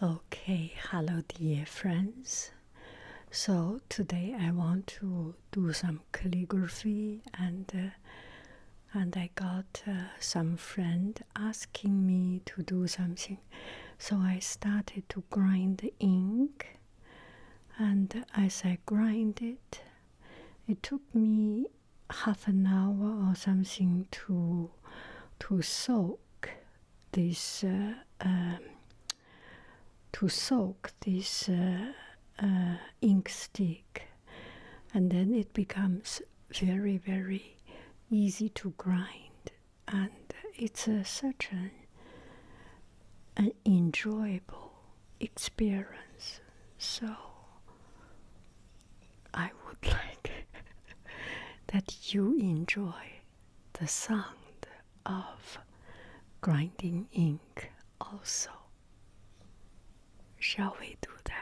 Okay, hello dear friends. So today I want to do some calligraphy and I got some friend asking me to do something. So I started to grind the ink, and as I grind it, it took me half an hour or something to soak this ink stick, and then it becomes very, very easy to grind, and it's such an enjoyable experience. So I would like that you enjoy the sound of grinding ink also. Shall we do that?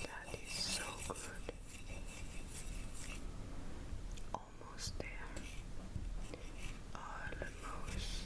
That is so good. Almost there. Almost.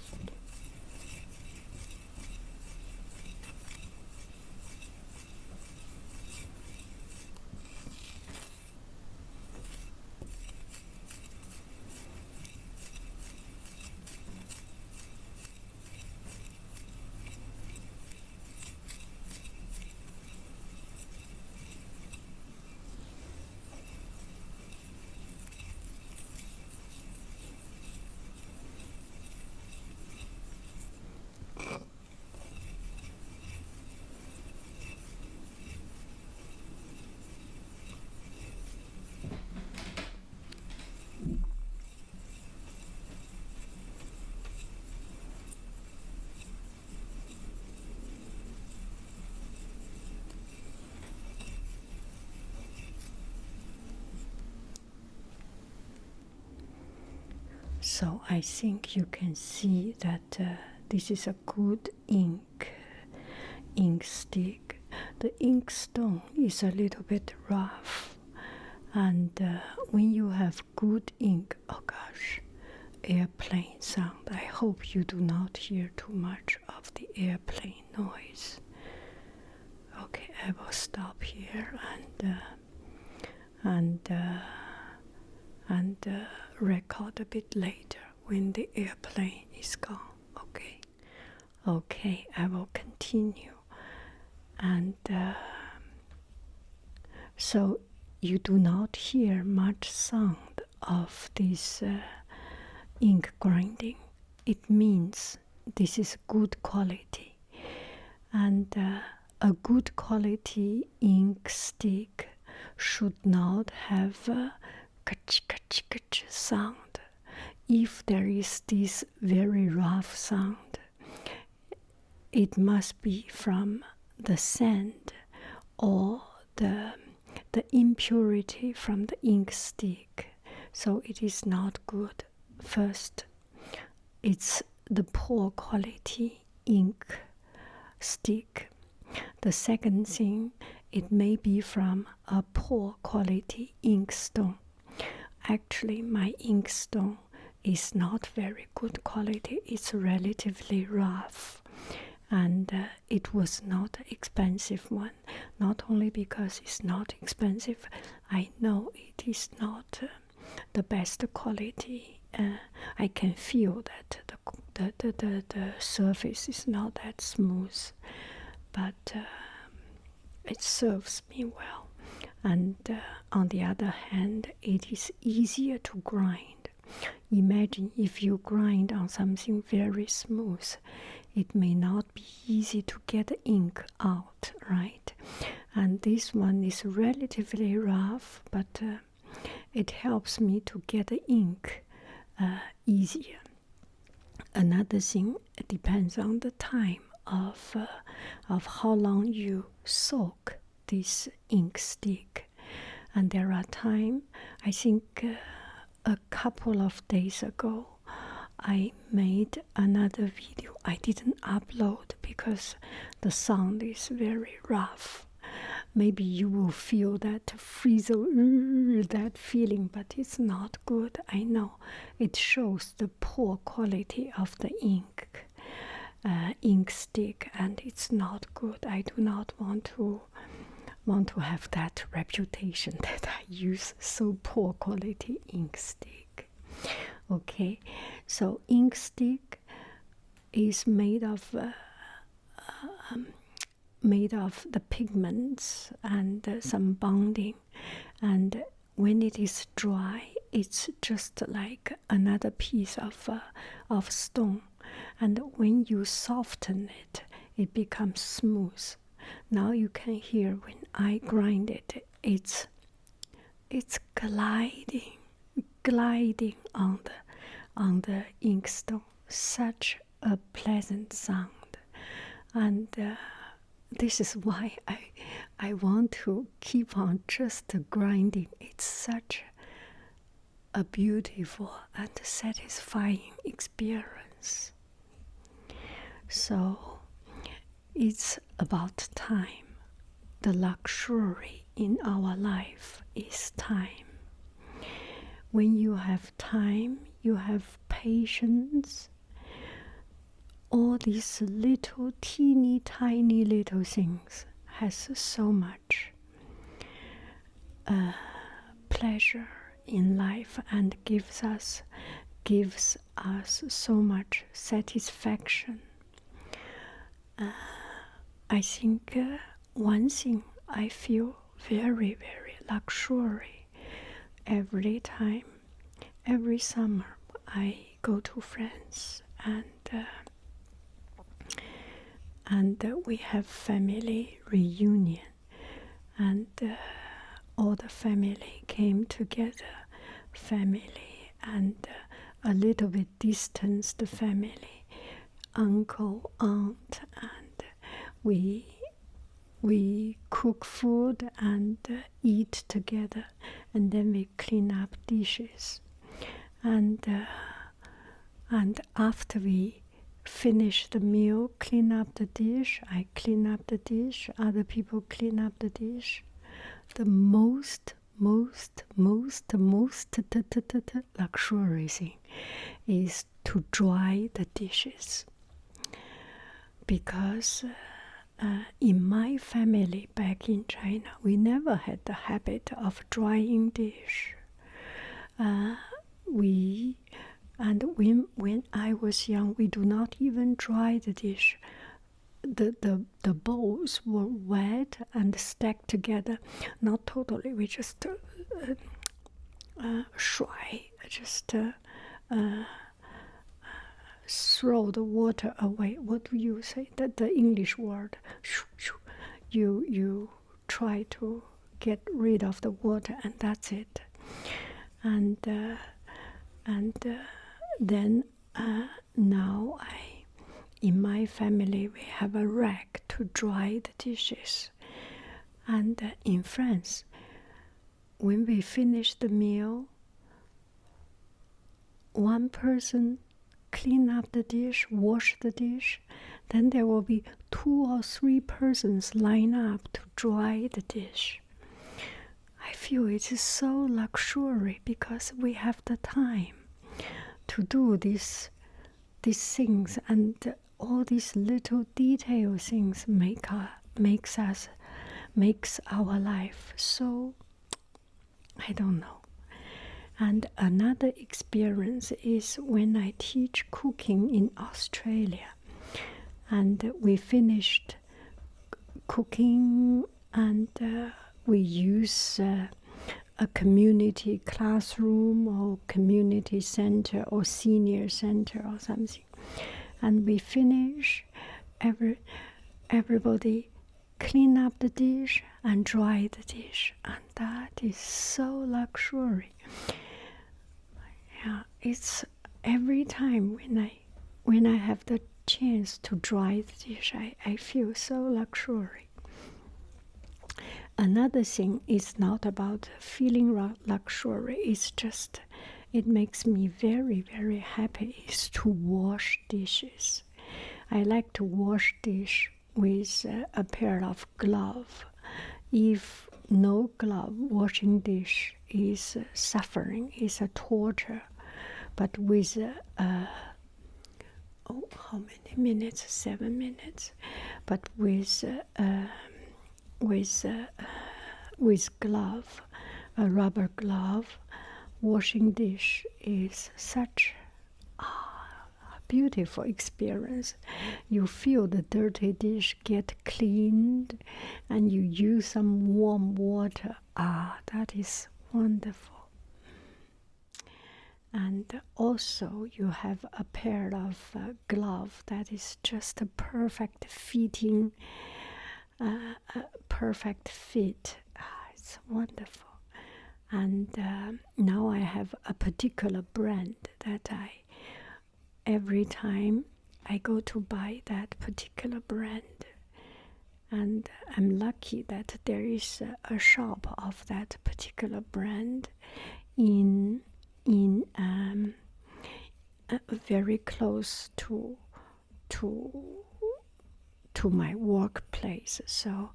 So I think you can see that this is a good ink stick. The ink stone is a little bit rough, and when you have good ink, oh gosh, airplane sound. I hope you do not hear too much of the airplane noise. Okay, I will stop here and record a bit later when the airplane is gone. Okay, I will continue. And so you do not hear much sound of this ink grinding. It means this is good quality, and a good quality ink stick should not have a ka-ch sound. If there is this very rough sound, it must be from the sand or the impurity from the ink stick. So it is not good. First, it's the poor quality ink stick. The second thing, it may be from a poor quality ink stone. Actually, my ink stone is not very good quality. It's relatively rough, and it was not an expensive one. Not only because it's not expensive, I know it is not the best quality. I can feel that the surface is not that smooth, but it serves me well. And on the other hand, it is easier to grind. Imagine if you grind on something very smooth, it may not be easy to get the ink out, right? And and this one is relatively rough, but it helps me to get the ink easier. Another thing, it depends on the time of how long you soak this ink stick. And there are times, I think a couple of days ago, I made another video. I didn't upload because the sound is very rough. Maybe you will feel that frizzle, that feeling, but it's not good. I know it shows the poor quality of the ink stick, and it's not good. I do not want to have that reputation that I use so poor quality ink stick. Okay, so ink stick is made of the pigments and some bonding, and when it is dry, it's just like another piece of stone, and when you soften it, it becomes smooth. Now you can hear when I grind it, it's gliding on the inkstone. Such a pleasant sound, and this is why I want to keep on just grinding. It's such a beautiful and satisfying experience. So it's about time. The luxury in our life is time. When you have time, you have patience. All these little teeny tiny little things has so much pleasure in life and gives us so much satisfaction. I think one thing I feel very, very luxury every time, every summer I go to France, and we have family reunion, and all the family came together, family and a little bit distanced family, uncle, aunt, and we cook food and eat together, and then we clean up dishes, and after we finish the meal, clean up the dish, I clean up the dish, other people clean up the dish. The most luxury thing is to dry the dishes, because in my family back in China, we never had the habit of drying dish. When I was young, we do not even dry the dish. The bowls were wet and stacked together. Not totally, we just throw the water away. What do you say? The English word. You try to get rid of the water, and that's it. And then now in my family we have a rack to dry the dishes. And in France, when we finish the meal, one person clean up the dish, wash the dish, then there will be 2 or 3 persons line up to dry the dish. I feel it is so luxury because we have the time to do these things, and all these little detail things makes our life so, I don't know. And another experience is when I teach cooking in Australia, and we finished cooking, and we use a community classroom or community center or senior center or something, and we finish, everybody clean up the dish and dry the dish, and that is so luxury. Yeah, it's every time when I have the chance to dry the dish, I feel so luxury. Another thing is not about feeling luxury, it's just it makes me very, very happy is to wash dishes. I like to wash dish with a pair of gloves. If no glove, washing dish is suffering, is a torture. But with how many minutes? 7 minutes. But with glove, a rubber glove, washing dish is such a beautiful experience. You feel the dirty dish get cleaned, and you use some warm water. That is wonderful. And also you have a pair of gloves that is just a perfect fitting, perfect fit. It's wonderful. And now I have a particular brand that every time I go to buy that particular brand, and I'm lucky that there is a shop of that particular brand in very close to my workplace. So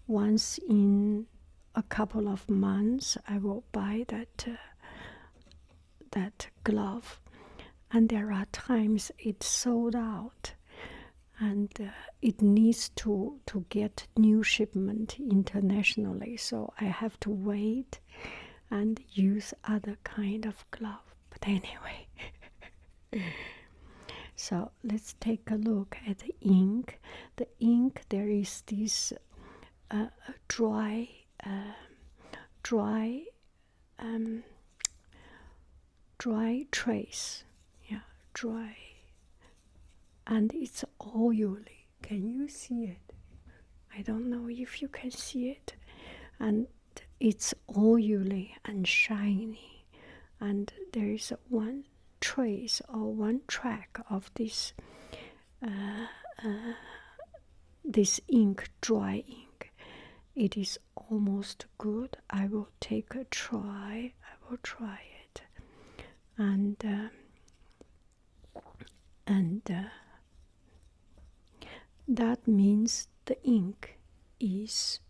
once in a couple of months, I will buy that glove, and there are times it's sold out, and it needs to get new shipment internationally. So I have to wait and use other kind of glove. But anyway, so let's take a look at the ink. The ink, there is this dry trace, yeah, dry, and it's oily. Can you see it? I don't know if you can see it. And it's oily and shiny, and there is one trace or one track of this this ink, dry ink. It is almost good. I will take a try. I will try it, and that means the ink is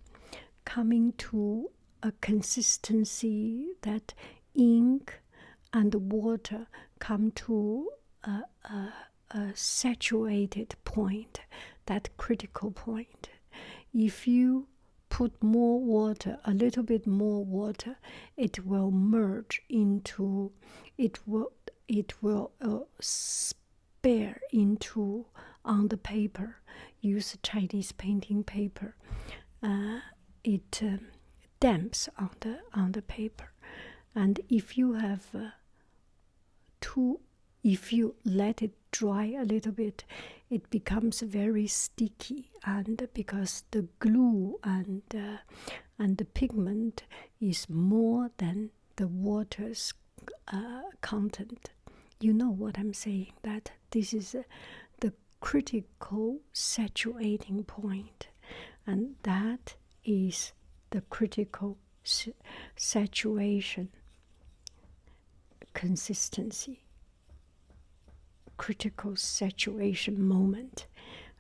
coming to a consistency that ink and water come to a saturated point, that critical point. If you put more water, a little bit more water, it will merge into, it will spare into on the paper. Use Chinese painting paper. It damps on the paper, and if you have if you let it dry a little bit, it becomes very sticky, and because the glue and the pigment is more than the water's content. You know what I'm saying, that this is the critical saturating point, and that is the critical saturation consistency, critical saturation moment.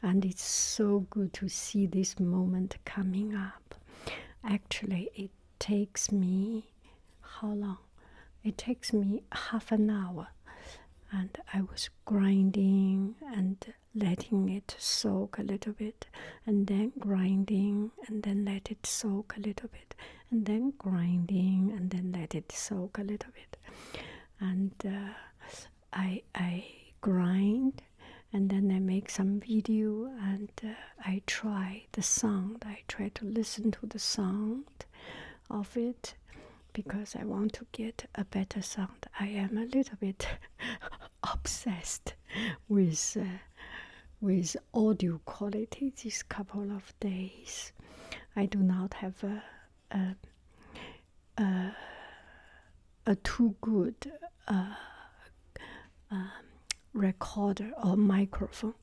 And it's so good to see this moment coming up. Actually, it takes me, how long? It takes me half an hour, and I was grinding and letting it soak a little bit, and then grinding, and then let it soak a little bit, and then grinding, and then let it soak a little bit. And I grind, and then I make some video, and I try the sound. I try to listen to the sound of it, because I want to get a better sound. I am a little bit obsessed with audio quality these couple of days. I do not have a too good recorder or microphone,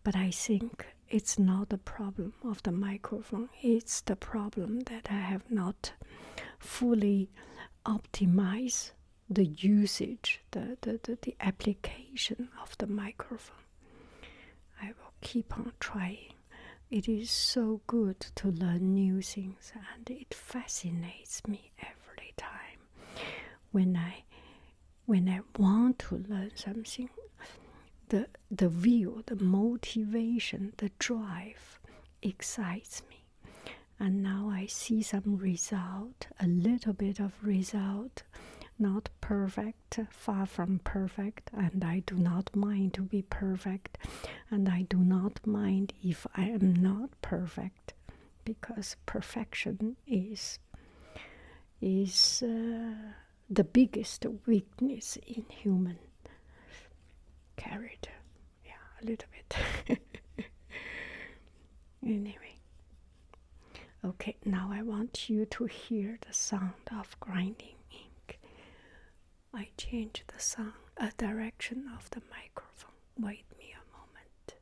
but I think it's not the problem of the microphone. It's the problem that I have not fully optimized the usage, the application of the microphone. I will keep on trying. It is so good to learn new things, and it fascinates me every time. When I want to learn something, the view, the motivation, the drive excites me. And now I see some result, a little bit of result, not perfect, far from perfect, and I do not mind to be perfect, and I do not mind if I am not perfect, because perfection is the biggest weakness in human character. Yeah, a little bit. Anyway. Okay, now I want you to hear the sound of grinding ink. I change the sound, direction of the microphone. Wait me a moment.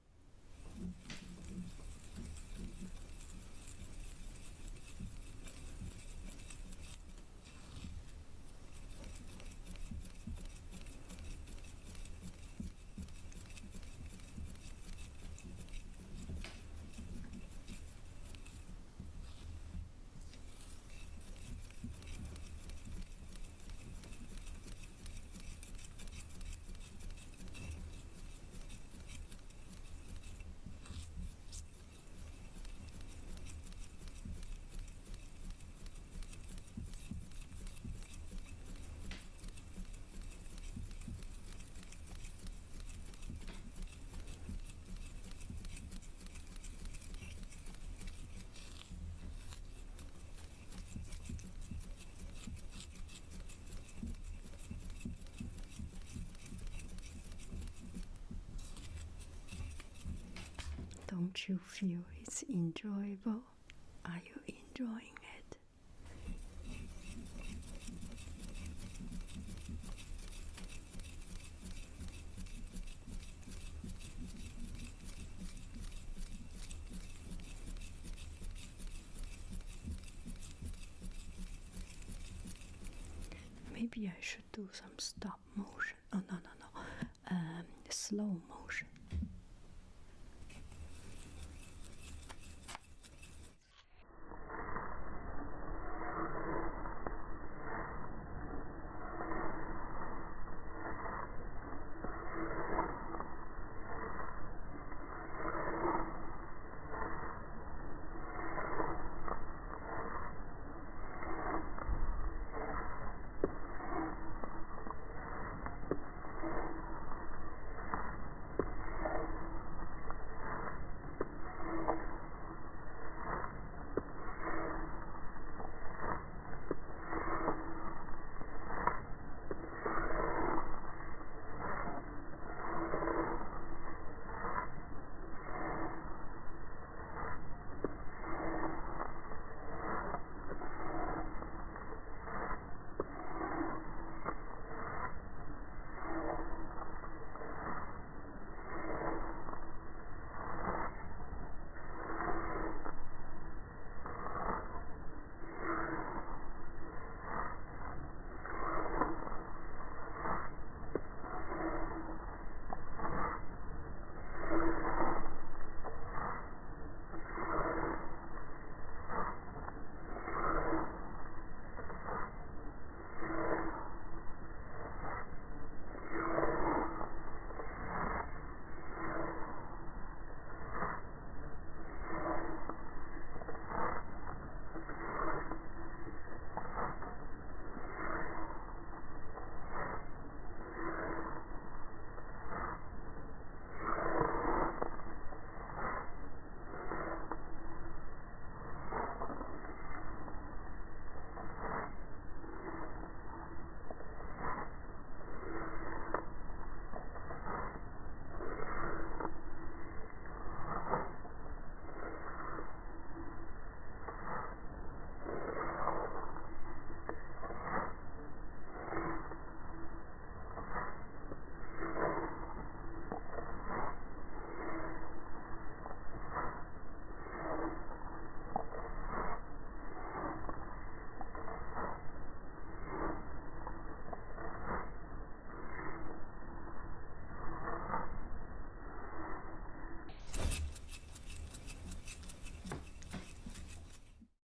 Don't you feel it's enjoyable? Are you enjoying it? Maybe I should do some stop motion. Oh, no. Slow motion.